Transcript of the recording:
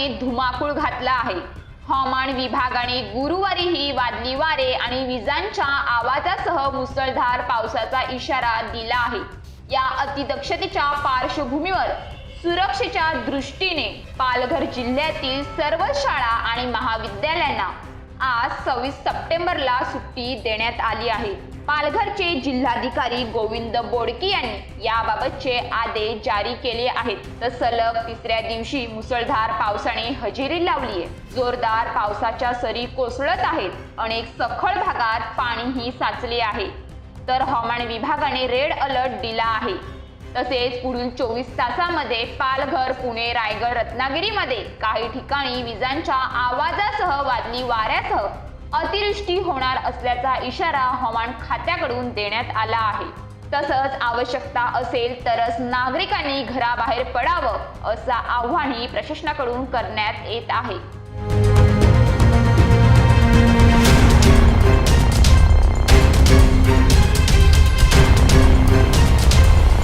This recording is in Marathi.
पावसाने धुमाकूळ घातला आहे। हवामान विभागाने गुरुवारीही वादळी वारे आणि विजांच्या आवाजासह मुसळधार पावसाचा इशारा दिला आहे। या अतिदक्षतेच्या पार्श्वभूमीवर सुरक्षेच्या दृष्टीने पालघर जिल्ह्यातील सर्व शाळा आणि महाविद्यालयांना आज 26 सप्टेंबरला सुट्टी देण्यात आली आहे। पालघरचे जिल्हाधिकारी गोविंद बोडके यांनी याबाबतचे आदेश जारी केले आहेत। तर सलग तिसऱ्या दिवशी मुसळधार पावसाने हजेरी लावली आहे। जोरदार पावसाच्या सरी कोसळत आहेत। अनेक सखल भागात पाणीही साचले आहे। तर हवामान विभागाने रेड अलर्ट दिला आहे। तसेच पुढील 24 तासांमध्ये पालघर, पुणे, रायगड, रत्नागिरीमध्ये काही ठिकाणी विजांच्या आवाजासह वादळी वाऱ्यासह अतिवृष्टी होणार असल्याचा इशारा हवामान खात्याकडून देण्यात आला आहे। तसंच आवश्यकता असेल तरच नागरिकांनी घराबाहेर पडावं असं आवाहनही प्रशासनाकडून करण्यात येत आहे।